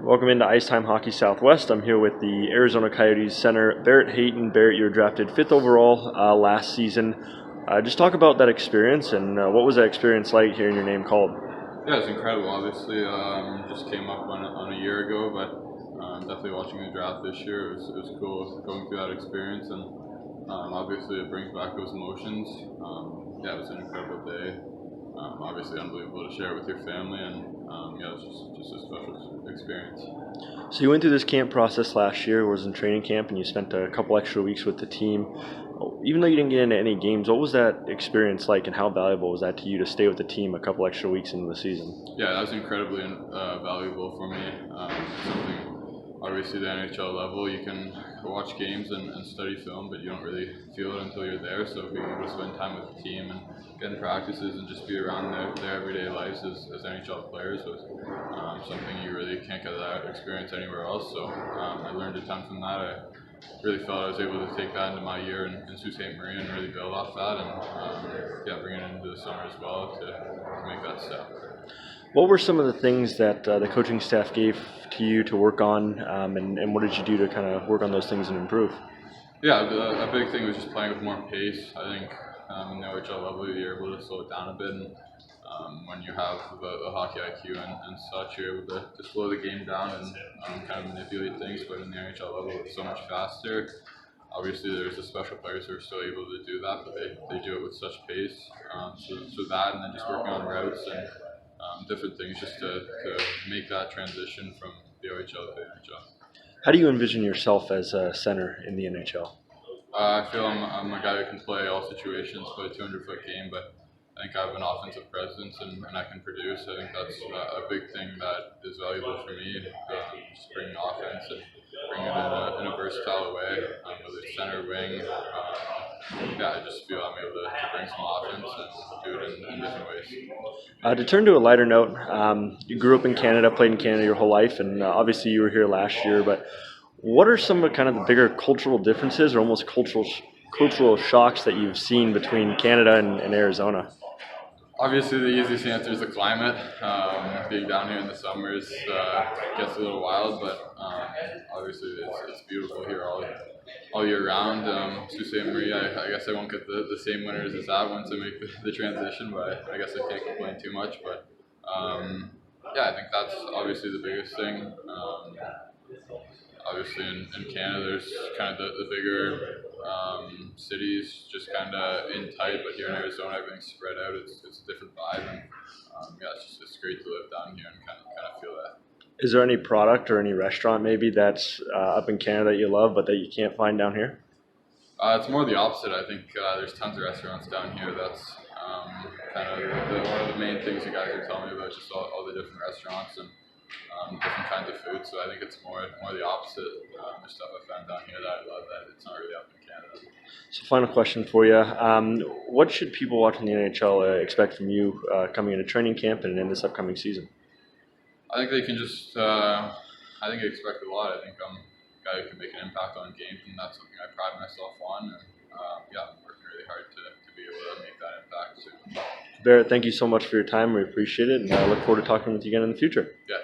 Welcome into Ice Time Hockey Southwest. I'm here with the Arizona Coyotes center, Barrett Hayton. Barrett, you were drafted 5th overall last season. Just talk about that experience and what was that experience like hearing your name called? Yeah, it's incredible. Obviously, just came up on a year ago, but definitely watching the draft this year, it was cool going through that experience, and obviously it brings back those emotions. Yeah, it was an incredible day. Obviously, unbelievable to share with your family, and yeah, it's just a special experience. So you went through this camp process last year, was in training camp, and you spent a couple extra weeks with the team. Even though you didn't get into any games, what was that experience like, and how valuable was that to you to stay with the team a couple extra weeks into the season? Yeah, that was incredibly valuable for me. Something, obviously, the NHL level, you can watch games and study film, but you don't really feel it until you're there. So being able to spend time with the team and get in practices and just be around their everyday lives as NHL players was something you really can't get that experience anywhere else. So I learned a ton from that. I really felt I was able to take that into my year in Sault Ste. Marie and really build off that, and yeah, bring it into the summer as well to make that step. What were some of the things that the coaching staff gave to you to work on, and what did you do to kind of work on those things and improve? Yeah, a big thing was just playing with more pace. I think in the OHL level, you're able to slow it down a bit, and when you have the hockey IQ and such, you're able to slow the game down and kind of manipulate things. But in the NHL level, it's so much faster. Obviously, there's the special players who are still able to do that, but they do it with such pace. So that, and then just working on routes and different things just to make that transition from the OHL to the NHL. How do you envision yourself as a center in the NHL? I feel I'm a guy who can play all situations, play a 200-foot game, but I think I have an offensive presence and I can produce. I think that's a big thing that is valuable for me, just bringing offense and bringing it in a versatile way, whether it's center, wing. Yeah, I just feel I'm able to bring some offense and do it in different ways. To turn to a lighter note, you grew up in Canada, played in Canada your whole life, and obviously you were here last year. But what are some of kind of the bigger cultural differences, or almost cultural shocks that you've seen between Canada and Arizona? Obviously, the easiest answer is the climate. Being down here in the summers gets a little wild, but obviously it's beautiful here all year round. Sault Ste. Marie, I guess I won't get the same winters as that once I make the transition, but I guess I can't complain too much. But yeah, I think that's obviously the biggest thing. Obviously, in Canada, there's kind of the bigger cities just kind of in tight, but here in Arizona, everything's spread out. It's a different vibe, and yeah, it's great to live down here and kind of feel that. Is there any product or any restaurant maybe that's up in Canada that you love but that you can't find down here? It's more the opposite. I think there's tons of restaurants down here. That's kind of one of the main things you guys are telling me about, just all the different restaurants and different kinds of food. So I think it's more the opposite. The stuff I found down here that I love that it's not really up in Canada. So final question for you. What should people watching the NHL expect from you coming into training camp and in this upcoming season? I think they can just, I think I expect a lot. I think I'm a guy who can make an impact on games, and that's something I pride myself on. And yeah, I'm working really hard to be able to make that impact soon. Barrett, thank you so much for your time. We appreciate it, and I look forward to talking with you again in the future. Yeah,